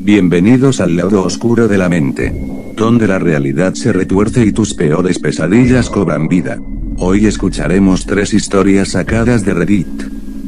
Bienvenidos al lado oscuro de la mente, donde la realidad se retuerce y tus peores pesadillas cobran vida. Hoy escucharemos 3 historias sacadas de Reddit.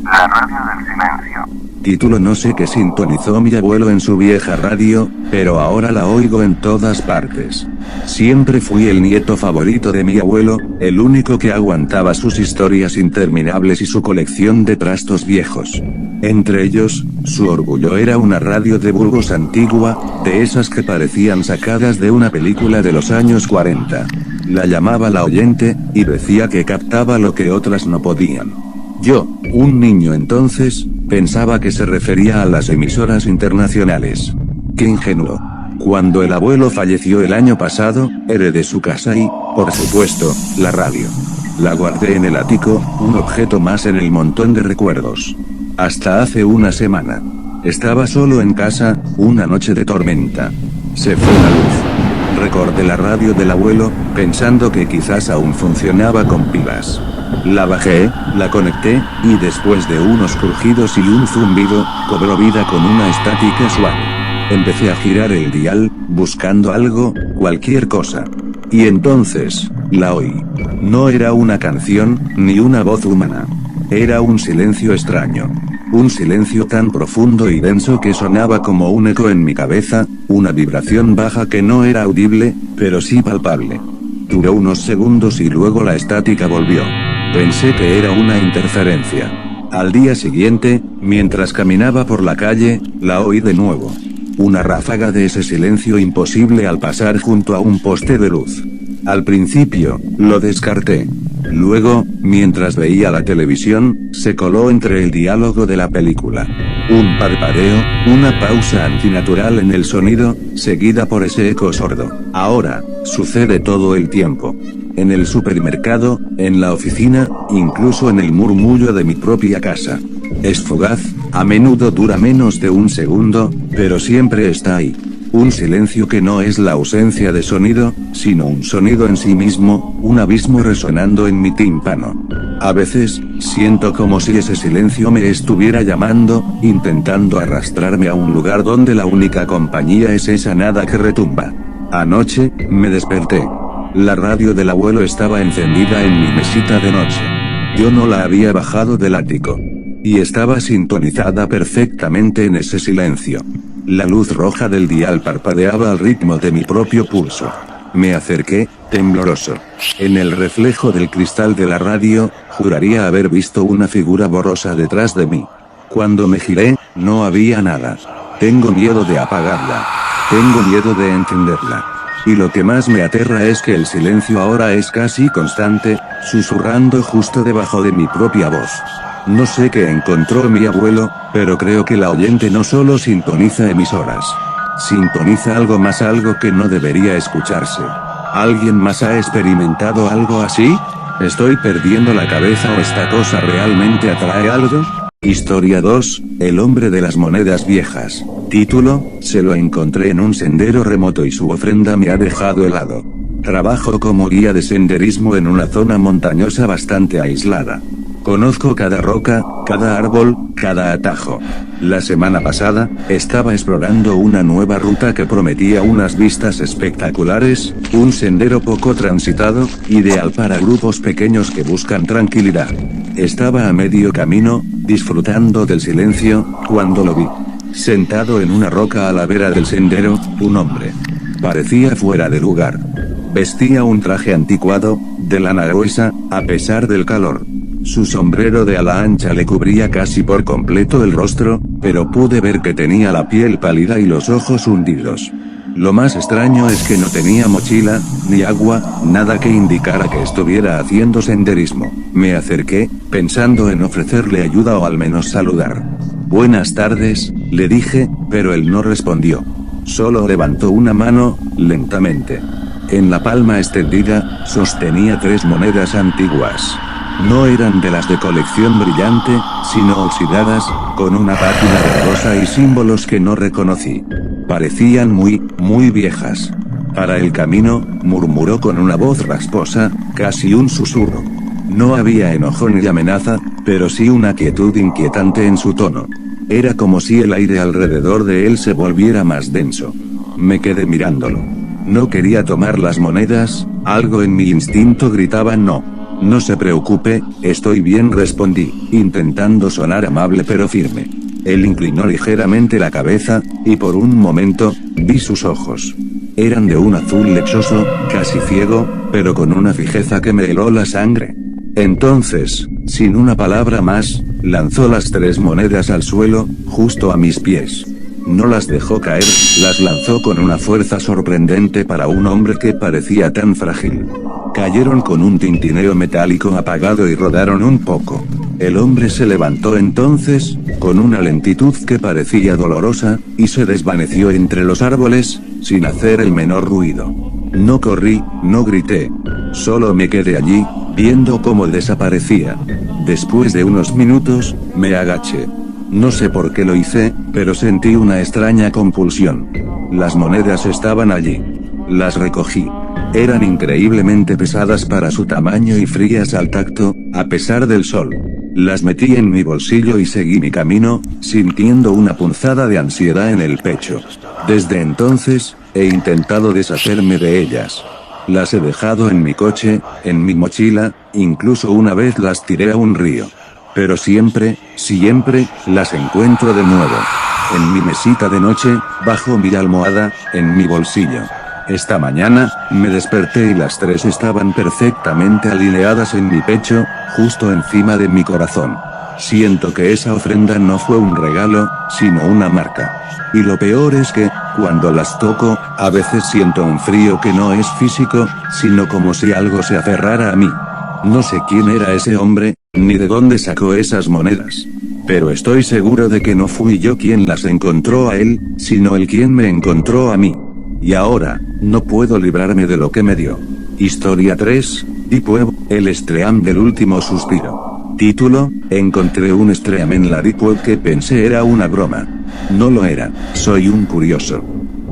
La radio del silencio. Título: no sé qué sintonizó mi abuelo en su vieja radio, pero ahora la oigo en todas partes. Siempre fui el nieto favorito de mi abuelo, el único que aguantaba sus historias interminables y su colección de trastos viejos. Entre ellos, su orgullo era una radio de Burgos antigua, de esas que parecían sacadas de una película de los años 40. La llamaba La Oyente, y decía que captaba lo que otras no podían. Yo, un niño entonces, pensaba que se refería a las emisoras internacionales. ¡Qué ingenuo! Cuando el abuelo falleció el año pasado, heredé su casa y, por supuesto, la radio. La guardé en el ático, un objeto más en el montón de recuerdos. Hasta hace una semana. Estaba solo en casa, una noche de tormenta. Se fue la luz. Recordé la radio del abuelo, pensando que quizás aún funcionaba con pilas. La bajé, la conecté, y después de unos crujidos y un zumbido, cobró vida con una estática suave. Empecé a girar el dial, buscando algo, cualquier cosa. Y entonces, la oí. No era una canción, ni una voz humana. Era un silencio extraño. Un silencio tan profundo y denso que sonaba como un eco en mi cabeza, una vibración baja que no era audible, pero sí palpable. Duró unos segundos y luego la estática volvió. Pensé que era una interferencia. Al día siguiente, mientras caminaba por la calle, la oí de nuevo. Una ráfaga de ese silencio imposible al pasar junto a un poste de luz. Al principio, lo descarté. Luego, mientras veía la televisión, se coló entre el diálogo de la película. Un parpadeo, una pausa antinatural en el sonido, seguida por ese eco sordo. Ahora, sucede todo el tiempo. En el supermercado, en la oficina, incluso en el murmullo de mi propia casa. Es fugaz, a menudo dura menos de un segundo, pero siempre está ahí. Un silencio que no es la ausencia de sonido, sino un sonido en sí mismo, un abismo resonando en mi tímpano. A veces, siento como si ese silencio me estuviera llamando, intentando arrastrarme a un lugar donde la única compañía es esa nada que retumba. Anoche, me desperté. La radio del abuelo estaba encendida en mi mesita de noche. Yo no la había bajado del ático. Y estaba sintonizada perfectamente en ese silencio. La luz roja del dial parpadeaba al ritmo de mi propio pulso. Me acerqué, tembloroso. En el reflejo del cristal de la radio, juraría haber visto una figura borrosa detrás de mí. Cuando me giré, no había nada. Tengo miedo de apagarla. Tengo miedo de encenderla. Y lo que más me aterra es que el silencio ahora es casi constante, susurrando justo debajo de mi propia voz. No sé qué encontró mi abuelo, pero creo que La Oyente no solo sintoniza emisoras. Sintoniza algo más, algo que no debería escucharse. ¿Alguien más ha experimentado algo así? ¿Estoy perdiendo la cabeza o esta cosa realmente atrae algo? Historia 2, el hombre de las monedas viejas. Título: se lo encontré en un sendero remoto y su ofrenda me ha dejado helado. Trabajo como guía de senderismo en una zona montañosa bastante aislada. Conozco cada roca, cada árbol, cada atajo. La semana pasada, estaba explorando una nueva ruta que prometía unas vistas espectaculares, un sendero poco transitado, ideal para grupos pequeños que buscan tranquilidad. Estaba a medio camino, disfrutando del silencio, cuando lo vi. Sentado en una roca a la vera del sendero, un hombre. Parecía fuera de lugar. Vestía un traje anticuado, de lana gruesa, a pesar del calor. Su sombrero de ala ancha le cubría casi por completo el rostro, pero pude ver que tenía la piel pálida y los ojos hundidos. Lo más extraño es que no tenía mochila, ni agua, nada que indicara que estuviera haciendo senderismo. Me acerqué, pensando en ofrecerle ayuda o al menos saludar. «Buenas tardes», le dije, pero él no respondió. Solo levantó una mano, lentamente. En la palma extendida, sostenía 3 monedas antiguas. No eran de las de colección brillante, sino oxidadas, con una pátina de rosa y símbolos que no reconocí. Parecían muy viejas. «Para el camino», murmuró con una voz rasposa, casi un susurro. No había enojo ni amenaza, pero sí una quietud inquietante en su tono. Era como si el aire alrededor de él se volviera más denso. Me quedé mirándolo. No quería tomar las monedas, algo en mi instinto gritaba no. No se preocupe, estoy bien, respondí, intentando sonar amable pero firme. Él inclinó ligeramente la cabeza, y por un momento, vi sus ojos. Eran de un azul lechoso, casi ciego, pero con una fijeza que me heló la sangre. Entonces, sin una palabra más, lanzó las 3 monedas al suelo, justo a mis pies. No las dejó caer, las lanzó con una fuerza sorprendente para un hombre que parecía tan frágil. Cayeron con un tintineo metálico apagado y rodaron un poco. El hombre se levantó entonces, con una lentitud que parecía dolorosa, y se desvaneció entre los árboles, sin hacer el menor ruido. No corrí, no grité. Solo me quedé allí, viendo cómo desaparecía. Después de unos minutos, me agaché. No sé por qué lo hice, pero sentí una extraña compulsión. Las monedas estaban allí. Las recogí. Eran increíblemente pesadas para su tamaño y frías al tacto, a pesar del sol. Las metí en mi bolsillo y seguí mi camino, sintiendo una punzada de ansiedad en el pecho. Desde entonces, he intentado deshacerme de ellas. Las he dejado en mi coche, en mi mochila, incluso una vez las tiré a un río. Pero siempre, las encuentro de nuevo. En mi mesita de noche, bajo mi almohada, en mi bolsillo. Esta mañana, me desperté y las 3 estaban perfectamente alineadas en mi pecho, justo encima de mi corazón. Siento que esa ofrenda no fue un regalo, sino una marca. Y lo peor es que, cuando las toco, a veces siento un frío que no es físico, sino como si algo se aferrara a mí. No sé quién era ese hombre, ni de dónde sacó esas monedas. Pero estoy seguro de que no fui yo quien las encontró a él, sino él quien me encontró a mí. Y ahora, no puedo librarme de lo que me dio. Historia 3, Deep Web, el Stream del último suspiro. Título, encontré un Stream en la Deep Web que pensé era una broma. No lo era, soy un curioso.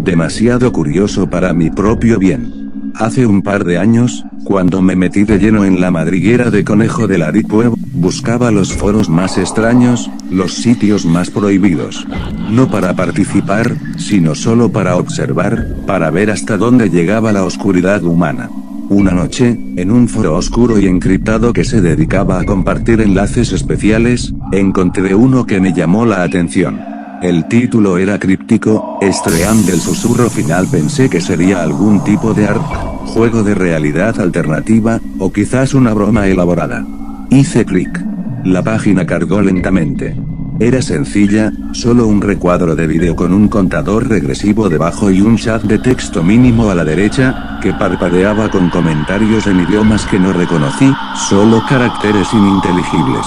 Demasiado curioso para mi propio bien. Hace un par de años, cuando me metí de lleno en la madriguera de conejo de la Deep Web, buscaba los foros más extraños, los sitios más prohibidos. No para participar, sino solo para observar, para ver hasta dónde llegaba la oscuridad humana. Una noche, en un foro oscuro y encriptado que se dedicaba a compartir enlaces especiales, encontré uno que me llamó la atención. El título era críptico, Stream del susurro final. Pensé que sería algún tipo de ARK, juego de realidad alternativa, o quizás una broma elaborada. Hice clic. La página cargó lentamente. Era sencilla, solo un recuadro de vídeo con un contador regresivo debajo y un chat de texto mínimo a la derecha, que parpadeaba con comentarios en idiomas que no reconocí, solo caracteres ininteligibles.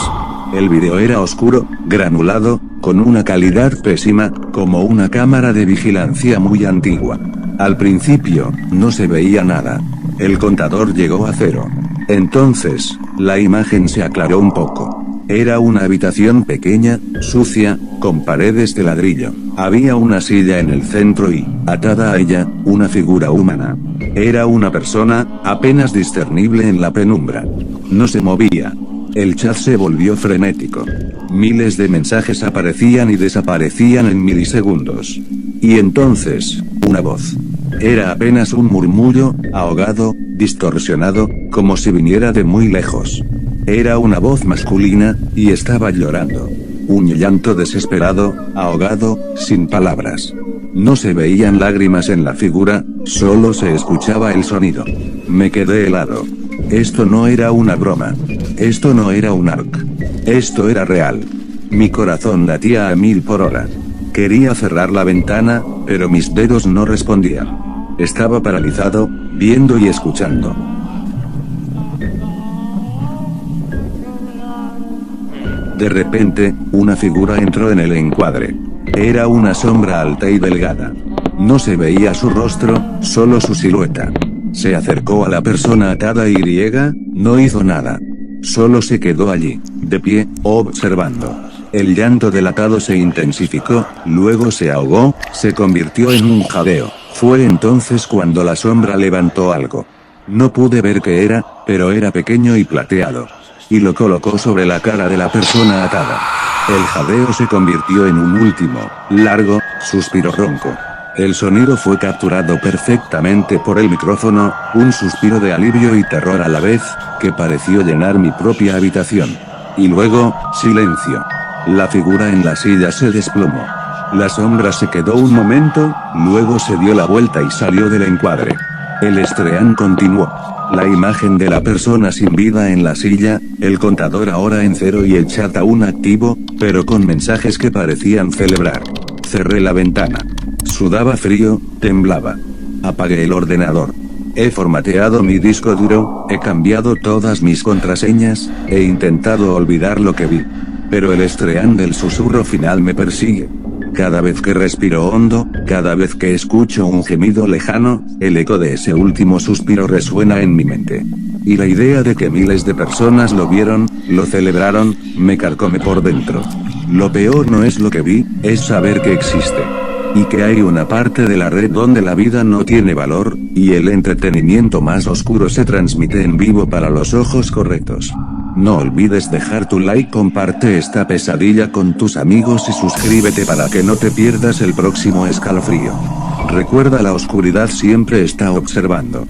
El vídeo era oscuro, granulado, con una calidad pésima, como una cámara de vigilancia muy antigua. Al principio, no se veía nada. El contador llegó a 0. Entonces, la imagen se aclaró un poco. Era una habitación pequeña, sucia, con paredes de ladrillo. Había una silla en el centro y, atada a ella, una figura humana. Era una persona, apenas discernible en la penumbra. No se movía. El chat se volvió frenético. Miles de mensajes aparecían y desaparecían en milisegundos. Y entonces, una voz. Era apenas un murmullo, ahogado, distorsionado, como si viniera de muy lejos. Era una voz masculina, y estaba llorando. Un llanto desesperado, ahogado, sin palabras. No se veían lágrimas en la figura, solo se escuchaba el sonido. Me quedé helado. Esto no era una broma. Esto no era un ARK. Esto era real. Mi corazón latía a 1000 por hora. Quería cerrar la ventana, pero mis dedos no respondían. Estaba paralizado, viendo y escuchando. De repente, una figura entró en el encuadre. Era una sombra alta y delgada. No se veía su rostro, solo su silueta. Se acercó a la persona atada y no hizo nada. Solo se quedó allí, de pie, observando. El llanto del atado se intensificó, luego se ahogó, se convirtió en un jadeo. Fue entonces cuando la sombra levantó algo. No pude ver qué era, pero era pequeño y plateado. Y lo colocó sobre la cara de la persona atada. El jadeo se convirtió en un último, largo, suspiro ronco. El sonido fue capturado perfectamente por el micrófono, un suspiro de alivio y terror a la vez, que pareció llenar mi propia habitación. Y luego, silencio. La figura en la silla se desplomó. La sombra se quedó un momento, luego se dio la vuelta y salió del encuadre. El estreán continuó. La imagen de la persona sin vida en la silla, el contador ahora en cero y el chat aún activo, pero con mensajes que parecían celebrar. Cerré la ventana. Sudaba frío, temblaba. Apagué el ordenador. He formateado mi disco duro, he cambiado todas mis contraseñas, he intentado olvidar lo que vi. Pero el estreán del susurro final me persigue. Cada vez que respiro hondo, cada vez que escucho un gemido lejano, el eco de ese último suspiro resuena en mi mente. Y la idea de que miles de personas lo vieron, lo celebraron, me carcome por dentro. Lo peor no es lo que vi, es saber que existe. Y que hay una parte de la red donde la vida no tiene valor, y el entretenimiento más oscuro se transmite en vivo para los ojos correctos. No olvides dejar tu like, comparte esta pesadilla con tus amigos y suscríbete para que no te pierdas el próximo escalofrío. Recuerda, la oscuridad siempre está observando.